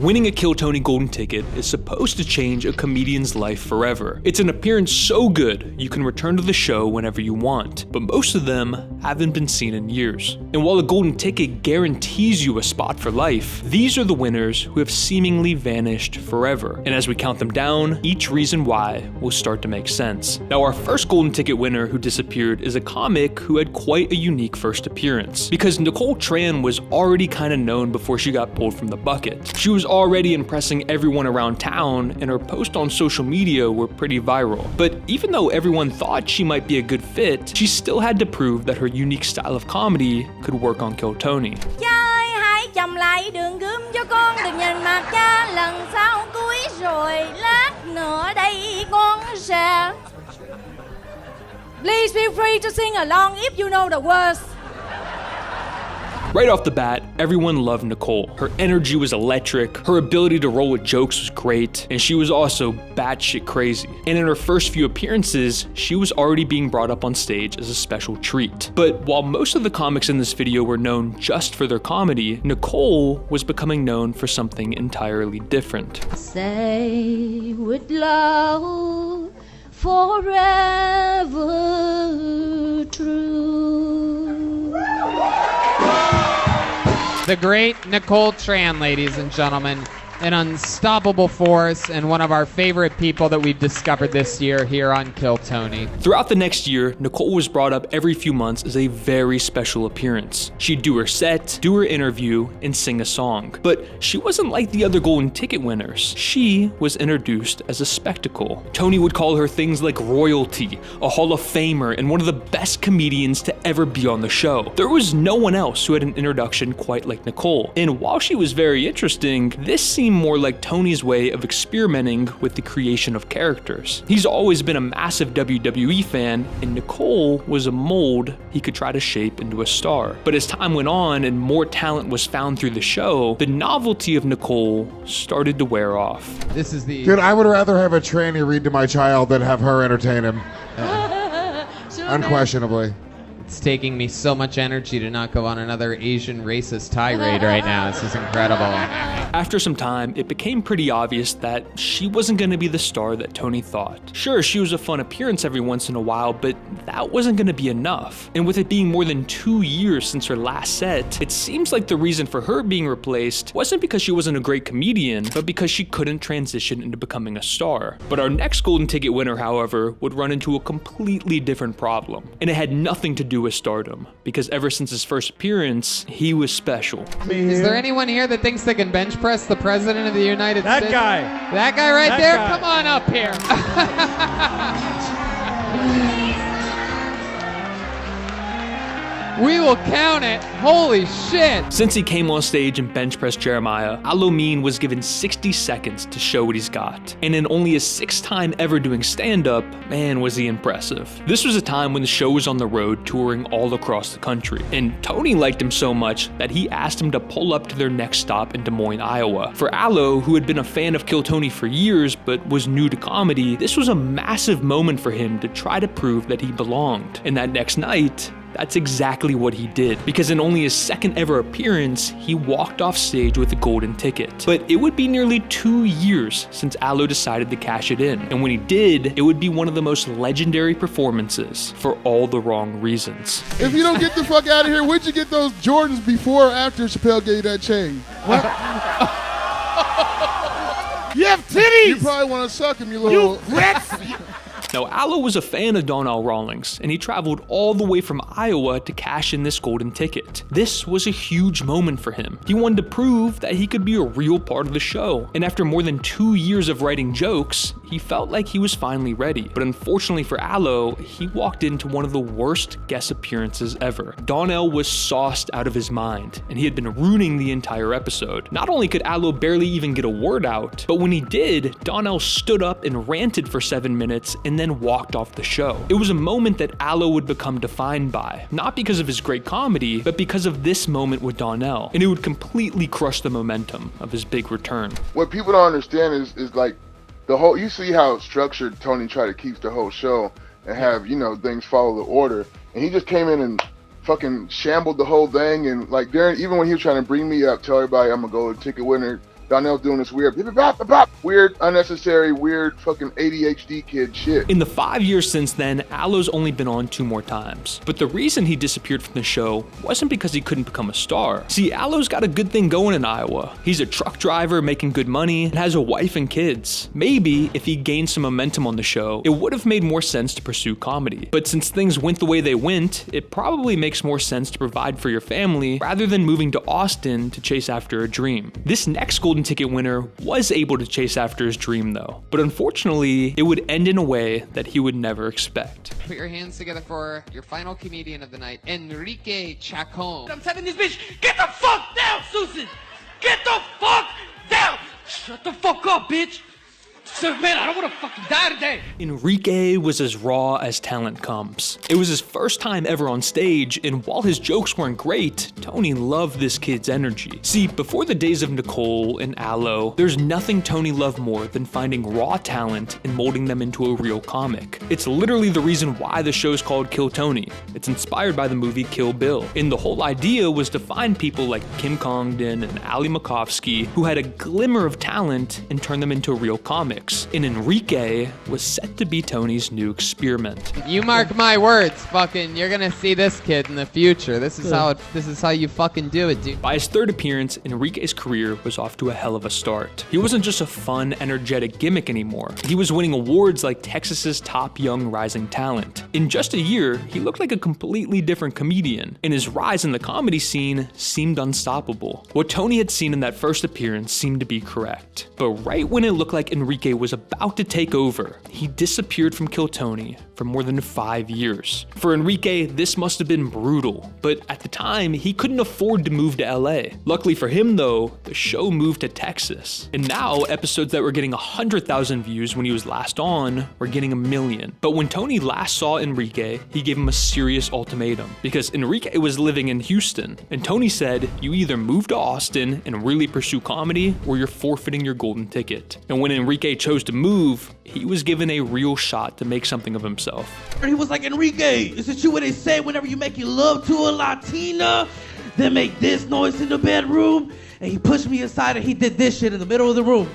Winning a Kill Tony Golden Ticket is supposed to change a comedian's life forever. It's an appearance so good you can return to the show whenever you want, but most of them haven't been seen in years. And while a golden ticket guarantees you a spot for life, these are the winners who have seemingly vanished forever. And as we count them down, each reason why will start to make sense. Now, our first golden ticket winner who disappeared is a comic who had quite a unique first appearance, because Nicole Tran was already kind of known before she got pulled from the bucket. She was already impressing everyone around town, and her posts on social media were pretty viral. But even though everyone thought she might be a good fit, she still had to prove that her unique style of comedy could work on Kill Tony. Chồng lại đường gươm cho con đừng nhìn mặt cha lần sau cuối rồi lát nữa đây con sẽ. Please feel free to sing along if you know the words. Right off the bat, everyone loved Nicole. Her energy was electric, her ability to roll with jokes was great, and she was also batshit crazy. And in her first few appearances, she was already being brought up on stage as a special treat. But while most of the comics in this video were known just for their comedy, Nicole was becoming known for something entirely different. Say with love forever true. The great Nicole Tran, ladies and gentlemen. An unstoppable force and one of our favorite people that we've discovered this year here on Kill Tony. Throughout the next year, Nicole was brought up every few months as a very special appearance. She'd do her set, do her interview, and sing a song. But she wasn't like the other golden ticket winners. She was introduced as a spectacle. Tony would call her things like royalty, a Hall of Famer, and one of the best comedians to ever be on the show. There was no one else who had an introduction quite like Nicole. And while she was very interesting, this seemed more like Tony's way of experimenting with the creation of characters. He's always been a massive WWE fan, and Nicole was a mold he could try to shape into a star. But as time went on and more talent was found through the show, the novelty of Nicole started to wear off. This is the... Dude, I would rather have a tranny read to my child than have her entertain him. Unquestionably. It's taking me so much energy to not go on another Asian racist tirade right now. This is incredible. After some time, it became pretty obvious that she wasn't going to be the star that Tony thought. Sure, she was a fun appearance every once in a while, but that wasn't going to be enough. And with it being more than 2 years since her last set, it seems like the reason for her being replaced wasn't because she wasn't a great comedian, but because she couldn't transition into becoming a star. But our next golden ticket winner, however, would run into a completely different problem. And it had nothing to do with stardom, because ever since his first appearance, he was special. Is there anyone here that thinks they can bench press the President of the United States? That guy. That guy right That there? guy. Come on up here. We will count it. Holy shit. Since he came on stage and bench pressed Jeremiah, Aloe was given 60 seconds to show what he's got. And in only his 6th time ever doing stand-up, man, was he impressive. This was a time when the show was on the road touring all across the country. And Tony liked him so much that he asked him to pull up to their next stop in Des Moines, Iowa. For Aloe, who had been a fan of Kill Tony for years but was new to comedy, this was a massive moment for him to try to prove that he belonged. And that next night, that's exactly what he did, because in only his 2nd ever appearance, he walked off stage with a golden ticket. But it would be nearly 2 years since Aloe decided to cash it in, and when he did, it would be one of the most legendary performances for all the wrong reasons. If you don't get the fuck out of here, where'd you get those Jordans before or after Chappelle gave you that chain? What? You have titties! You probably want to suck him, you little... You brats! Now, Aloe was a fan of Donnell Rawlings, and he traveled all the way from Iowa to cash in this golden ticket. This was a huge moment for him. He wanted to prove that he could be a real part of the show, and after more than 2 years of writing jokes, he felt like he was finally ready. But unfortunately for Aloe, he walked into one of the worst guest appearances ever. Donnell was sauced out of his mind, and he had been ruining the entire episode. Not only could Aloe barely even get a word out, but when he did, Donnell stood up and ranted for 7 minutes and then walked off the show. It was a moment that Aloe would become defined by, not because of his great comedy, but because of this moment with Donnell, and it would completely crush the momentum of his big return. What people don't understand is like the whole, you see how structured Tony tried to keep the whole show and have, you know, things follow the order, and he just came in and fucking shambled the whole thing. And like Darren, even when he was trying to bring me up, tell everybody I'm a golden ticket winner, Donnell's doing this weird, weird, unnecessary, weird fucking ADHD kid shit. In the 5 years since then, Aloe's only been on 2 more times. But the reason he disappeared from the show wasn't because he couldn't become a star. See, Aloe's got a good thing going in Iowa. He's a truck driver making good money and has a wife and kids. Maybe if he gained some momentum on the show, it would have made more sense to pursue comedy. But since things went the way they went, it probably makes more sense to provide for your family rather than moving to Austin to chase after a dream. This next Golden Ticket winner was able to chase after his dream though, but unfortunately, it would end in a way that he would never expect. Put your hands together for your final comedian of the night, Enrique Chicone. I'm telling this bitch, get the fuck down, Susan! Get the fuck down! Shut the fuck up, bitch! So, man, I don't want to fucking die today. Enrique was as raw as talent comes. It was his first time ever on stage, and while his jokes weren't great, Tony loved this kid's energy. See, before the days of Nicole and Aloe, there's nothing Tony loved more than finding raw talent and molding them into a real comic. It's literally the reason why the show's called Kill Tony. It's inspired by the movie Kill Bill. And the whole idea was to find people like Kim Congdon and Ali Makovsky who had a glimmer of talent and turn them into real comics. And Enrique was set to be Tony's new experiment. You mark my words, fucking, you're gonna see this kid in the future. This is how you fucking do it, dude. By his 3rd appearance, Enrique's career was off to a hell of a start. He wasn't just a fun, energetic gimmick anymore. He was winning awards like Texas's top young rising talent. In just a year, he looked like a completely different comedian, and his rise in the comedy scene seemed unstoppable. What Tony had seen in that first appearance seemed to be correct. But right when it looked like Enrique was about to take over, he disappeared from Kill Tony for more than 5 years. For Enrique, this must have been brutal, but at the time, he couldn't afford to move to LA. Luckily for him though, the show moved to Texas. And now, episodes that were getting 100,000 views when he was last on were getting 1 million. But when Tony last saw Enrique, he gave him a serious ultimatum, because Enrique was living in Houston, and Tony said, you either move to Austin and really pursue comedy, or you're forfeiting your golden ticket. And when Enrique chose to move, he was given a real shot to make something of himself. And he was like, Enrique, is it you what they say whenever you make your love to a Latina? They make this noise in the bedroom? And he pushed me aside and he did this shit in the middle of the room.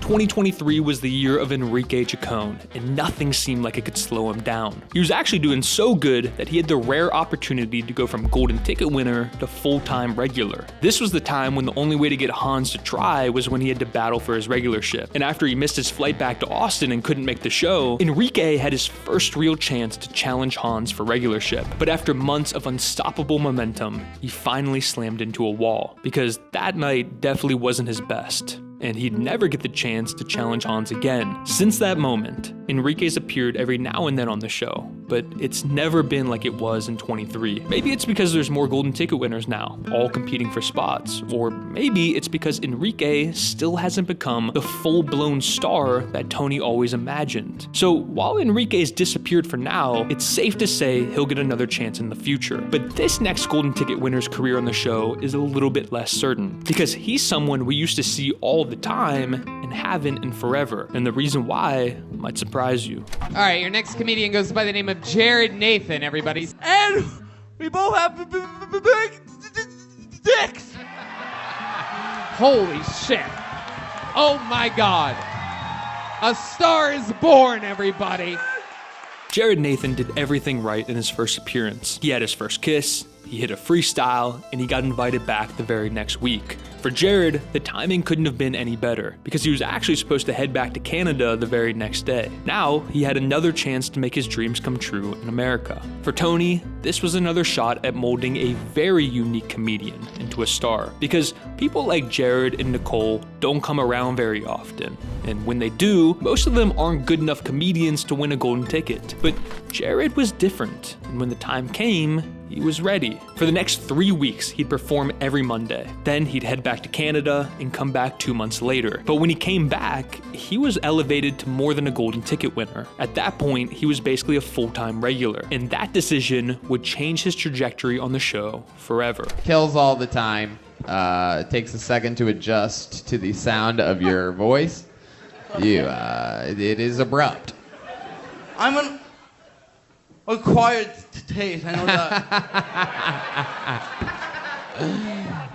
2023 was the year of Enrique Chicone, and nothing seemed like it could slow him down. He was actually doing so good that he had the rare opportunity to go from golden ticket winner to full-time regular. This was the time when the only way to get Hans to try was when he had to battle for his regularship. And after he missed his flight back to Austin and couldn't make the show, Enrique had his first real chance to challenge Hans for regularship. But after months of unstoppable momentum, he finally slammed into a wall, because that night definitely wasn't his best, and he'd never get the chance to challenge Hans again. Since that moment, Enrique's appeared every now and then on the show, but it's never been like it was in 23. Maybe it's because there's more golden ticket winners now, all competing for spots, or maybe it's because Enrique still hasn't become the full-blown star that Tony always imagined. So while Enrique's disappeared for now, it's safe to say he'll get another chance in the future. But this next golden ticket winner's career on the show is a little bit less certain, because he's someone we used to see all the time and haven't in forever. And the reason why might surprise you. All right, your next comedian goes by the name of Jared Nathan, everybody. And we both have big dicks. Holy shit. Oh my God. A star is born, everybody. Jared Nathan did everything right in his first appearance. He had his first kiss, he hit a freestyle, and he got invited back the very next week. For Jared, the timing couldn't have been any better, because he was actually supposed to head back to Canada the very next day. Now, he had another chance to make his dreams come true in America. For Tony, this was another shot at molding a very unique comedian into a star, because people like Jared and Nicole don't come around very often. And when they do, most of them aren't good enough comedians to win a golden ticket. But Jared was different, and when the time came, he was ready. For the next 3 weeks, he'd perform every Monday. Then he'd head back to Canada and come back 2 months later. But when he came back, he was elevated to more than a golden ticket winner. At that point, he was basically a full-time regular. And that decision would change his trajectory on the show forever. Kills all the time. It takes a second to adjust to the sound of your voice. It is abrupt. I'm Acquired taste, I know that.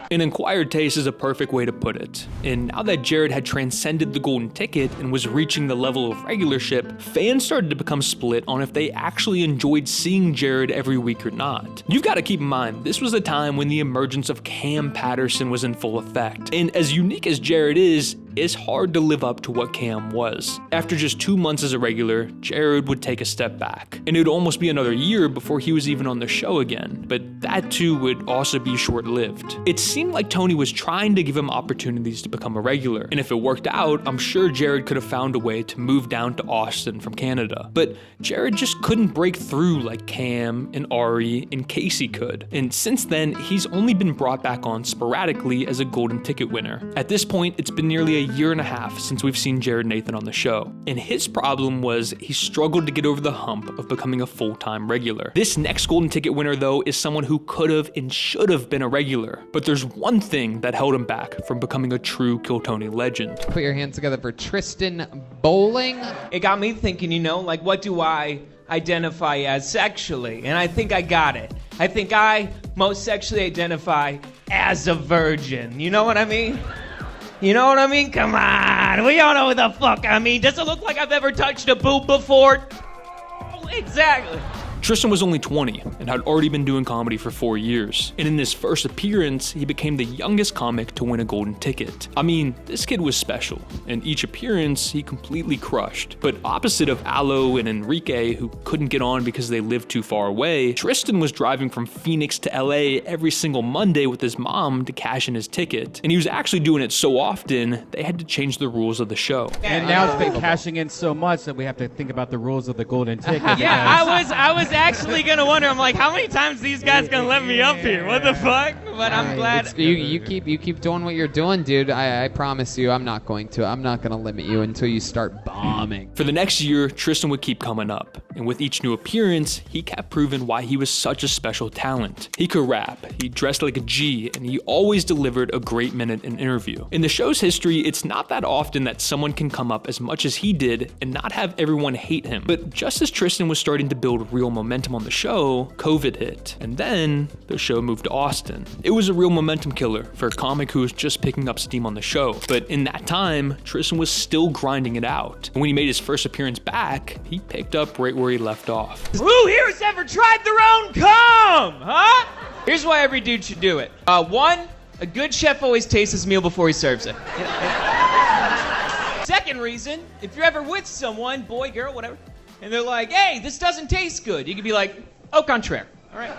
An acquired taste is a perfect way to put it. And now that Jared had transcended the golden ticket and was reaching the level of regularship, fans started to become split on if they actually enjoyed seeing Jared every week or not. You've got to keep in mind, this was a time when the emergence of Cam Patterson was in full effect. And as unique as Jared is, it's hard to live up to what Cam was. After just 2 months as a regular, Jared would take a step back. And it would almost be another year before he was even on the show again. But that too would also be short-lived. It seemed like Tony was trying to give him opportunities to become a regular. And if it worked out, I'm sure Jared could have found a way to move down to Austin from Canada. But Jared just couldn't break through like Cam and Ari and Casey could. And since then, he's only been brought back on sporadically as a golden ticket winner. At this point, it's been nearly a year and a half since we've seen Jared Nathan on the show. And his problem was he struggled to get over the hump of becoming a full-time regular. This next golden ticket winner though is someone who could have and should have been a regular. But there's one thing that held him back from becoming a true Kill Tony legend. Put your hands together for Tristan Bowling. It got me thinking, like what do I identify as sexually? And I think I got it. I think I most sexually identify as a virgin. You know what I mean? You know what I mean? Come on, we all know what the fuck I mean. Does it look like I've ever touched a boob before? Oh, exactly. Tristan was only 20 and had already been doing comedy for 4 years. And in his first appearance, he became the youngest comic to win a golden ticket. I mean, this kid was special, and each appearance he completely crushed. But opposite of Aloe and Enrique, who couldn't get on because they lived too far away, Tristan was driving from Phoenix to LA every single Monday with his mom to cash in his ticket. And he was actually doing it so often, they had to change the rules of the show. And now it's been cashing in so much that we have to think about the rules of the golden ticket. Yeah, I was actually gonna wonder. I'm like, how many times these guys gonna let me up here? What the fuck? But I'm glad. You keep doing what you're doing, dude. I promise you, I'm not gonna limit you until you start bombing. For the next year, Tristan would keep coming up, and with each new appearance, he kept proving why he was such a special talent. He could rap, he dressed like a G, and he always delivered a great minute in interview. In the show's history, it's not that often that someone can come up as much as he did and not have everyone hate him. But just as Tristan was starting to build real momentum on the show, COVID hit, and then the show moved to Austin. It was a real momentum killer for a comic who was just picking up steam on the show. But in that time, Tristan was still grinding it out. And when he made his first appearance back, he picked up right where he left off. Who here's ever tried their own cum? Huh? Here's why every dude should do it. One, a good chef always tastes his meal before he serves it. Second reason, if you're ever with someone, boy, girl, whatever, and they're like, hey, this doesn't taste good, you could be like, au contraire. All right.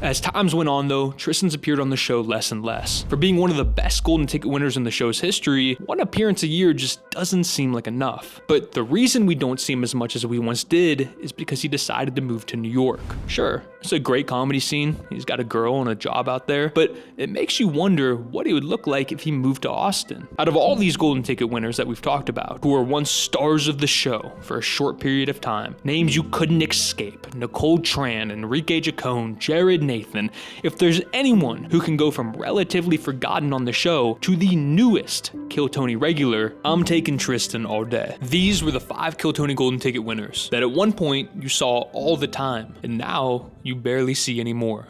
As times went on though, Tristan's appeared on the show less and less. For being one of the best golden ticket winners in the show's history, one appearance a year just doesn't seem like enough. But the reason we don't see him as much as we once did is because he decided to move to New York. Sure, it's a great comedy scene, he's got a girl and a job out there, but it makes you wonder what he would look like if he moved to Austin. Out of all these golden ticket winners that we've talked about, who were once stars of the show for a short period of time, names you couldn't escape: Nicole Tran, Enrique Chicone, Jared Nathan. If there's anyone who can go from relatively forgotten on the show to the newest Kill Tony regular, I'm taking Tristan all day. These were the 5 Kill Tony golden ticket winners that at one point you saw all the time, and now you barely see anymore.